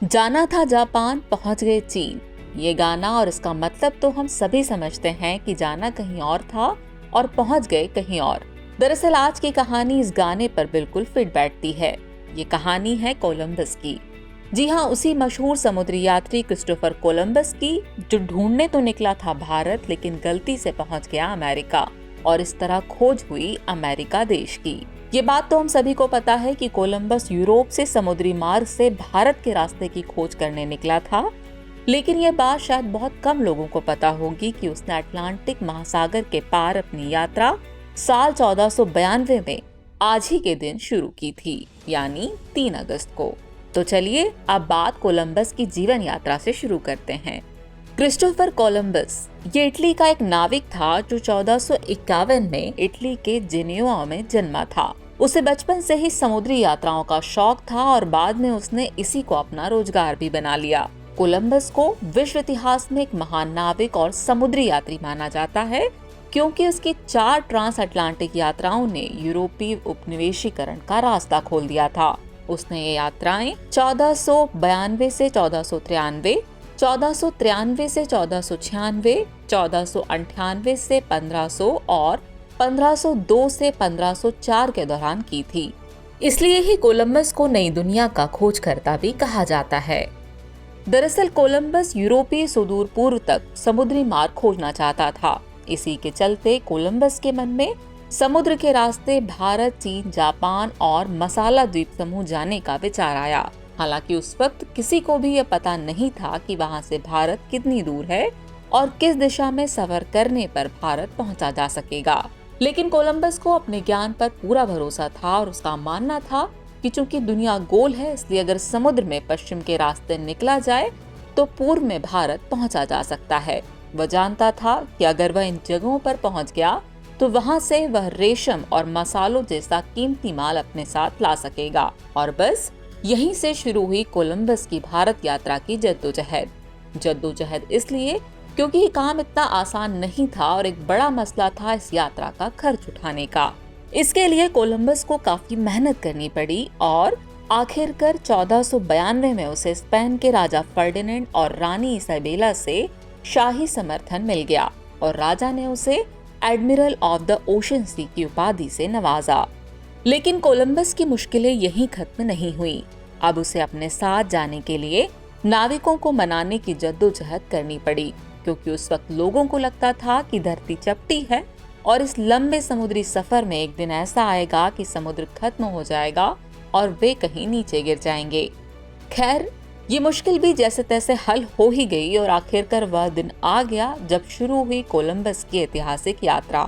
जाना था जापान, पहुंच गए चीन। ये गाना और इसका मतलब तो हम सभी समझते हैं कि जाना कहीं और था और पहुंच गए कहीं और। दरअसल आज की कहानी इस गाने पर बिल्कुल फिट बैठती है। ये कहानी है कोलंबस की। जी हाँ, उसी मशहूर समुद्री यात्री क्रिस्टोफर कोलंबस की, जो ढूंढने तो निकला था भारत लेकिन गलती से पहुंच गया अमेरिका, और इस तरह खोज हुई अमेरिका देश की। ये बात तो हम सभी को पता है कि कोलंबस यूरोप से समुद्री मार्ग से भारत के रास्ते की खोज करने निकला था, लेकिन ये बात शायद बहुत कम लोगों को पता होगी कि उसने अटलांटिक महासागर के पार अपनी यात्रा साल 1492 में आज ही के दिन शुरू की थी, यानी 3 अगस्त को। तो चलिए अब बात कोलंबस की जीवन यात्रा से शुरू करते हैं। क्रिस्टोफर कोलंबस ये इटली का एक नाविक था जो 1451 में इटली के जेनेवा में जन्मा था। उसे बचपन से ही समुद्री यात्राओं का शौक था और बाद में उसने इसी को अपना रोजगार भी बना लिया। कोलंबस को विश्व इतिहास में एक महान नाविक और समुद्री यात्री माना जाता है, क्योंकि उसकी 4 ट्रांस अटलांटिक यात्राओं ने यूरोपीय उपनिवेशीकरण का रास्ता खोल दिया था। उसने ये यात्राएं 1492 से 1493, 1493 से 1496, 1498 से 1500 और 1502 से 1504 के दौरान की थी। इसलिए ही कोलंबस को नई दुनिया का खोजकर्ता भी कहा जाता है। दरअसल कोलंबस यूरोपीय सुदूर पूर्व तक समुद्री मार्ग खोजना चाहता था। इसी के चलते कोलंबस के मन में समुद्र के रास्ते भारत, चीन, जापान और मसाला द्वीप समूह जाने का विचार आया। हालांकि उस वक्त किसी को भी यह पता नहीं था कि वहां से भारत कितनी दूर है और किस दिशा में सफर करने पर भारत पहुंचा जा सकेगा। लेकिन कोलंबस को अपने ज्ञान पर पूरा भरोसा था और उसका मानना था कि चूंकि दुनिया गोल है, इसलिए अगर समुद्र में पश्चिम के रास्ते निकला जाए तो पूर्व में भारत पहुंचा जा सकता है। वह जानता था कि अगर वह इन जगहों पर पहुंच गया तो वहां से वह रेशम और मसालों जैसा कीमती माल अपने साथ ला सकेगा। और बस यहीं से शुरू हुई कोलंबस की भारत यात्रा की जद्दोजहद इसलिए क्योंकि ये काम इतना आसान नहीं था और एक बड़ा मसला था इस यात्रा का खर्च उठाने का। इसके लिए कोलंबस को काफी मेहनत करनी पड़ी और आखिरकार 1492 में उसे स्पेन के राजा फर्डिनेंड और रानी इसाबेला से शाही समर्थन मिल गया और राजा ने उसे एडमिरल ऑफ द ओशन सी की उपाधि से नवाजा। लेकिन कोलंबस की मुश्किलें यहीं खत्म नहीं हुई। अब उसे अपने साथ जाने के लिए नाविकों को मनाने की जद्दोजहद करनी पड़ी, क्योंकि उस वक्त लोगों को लगता था कि धरती चपटी है और इस लंबे समुद्री सफर में एक दिन ऐसा आएगा कि समुद्र खत्म हो जाएगा और वे कहीं नीचे गिर जाएंगे। खैर, ये मुश्किल भी जैसे तैसे हल हो ही गई और आखिरकार वह दिन आ गया जब शुरू हुई कोलंबस की ऐतिहासिक यात्रा।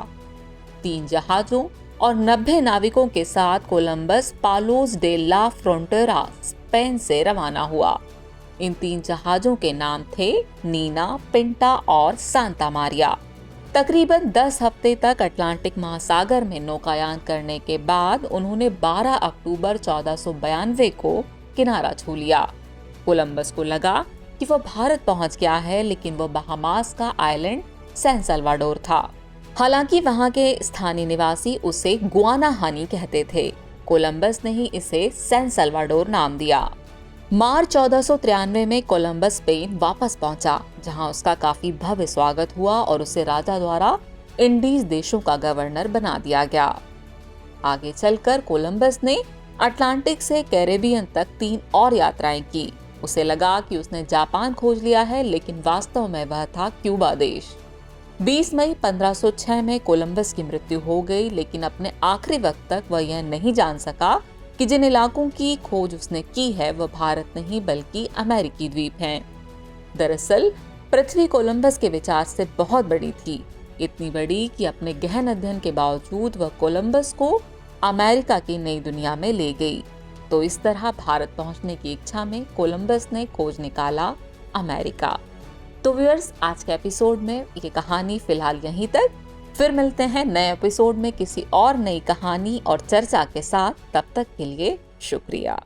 3 जहाजों और 90 नाविकों के साथ कोलंबस पालोस डे ला फ्रोंटेरा, स्पेन से रवाना हुआ। इन 3 जहाजों के नाम थे नीना, पिंटा और सांता मारिया। तकरीबन 10 हफ्ते तक अटलांटिक महासागर में नौकायान करने के बाद उन्होंने 12 अक्टूबर 1492 को किनारा छू लिया। कोलंबस को लगा कि वह भारत पहुंच गया है, लेकिन वह बहामास का आइलैंड सैन साल्वाडोर था। हालांकि वहां के स्थानीय निवासी उसे गुआनाहानी कहते थे। कोलंबस ने ही इसे सैन साल्वाडोर नाम दिया। मार्च 1493 में कोलंबस स्पेन वापस पहुंचा, जहां उसका काफी भव्य स्वागत हुआ और उसे राजा द्वारा इंडीज देशों का गवर्नर बना दिया गया। आगे चलकर कोलंबस ने अटलांटिक से कैरेबियन तक 3 और यात्राएं की। उसे लगा कि उसने जापान खोज लिया है, लेकिन वास्तव में वह था क्यूबा देश। 20 मई 1506 में कोलंबस की मृत्यु हो गई, लेकिन अपने आखिरी वक्त तक वह यह नहीं जान सका कि जिन इलाकों की खोज उसने की है वह भारत नहीं बल्कि अमेरिकी द्वीप हैं। दरअसल पृथ्वी कोलंबस के विचार से बहुत बड़ी थी, इतनी बड़ी कि अपने गहन अध्ययन के बावजूद वह कोलंबस को अमेरिका की नई दुनिया में ले गई। तो इस तरह भारत पहुंचने की इच्छा में कोलंबस ने खोज निकाला अमेरिका। तो व्यूअर्स, आज के एपिसोड में ये कहानी फिलहाल यहीं तक। फिर मिलते हैं नए एपिसोड में किसी और नई कहानी और चर्चा के साथ। तब तक के लिए शुक्रिया।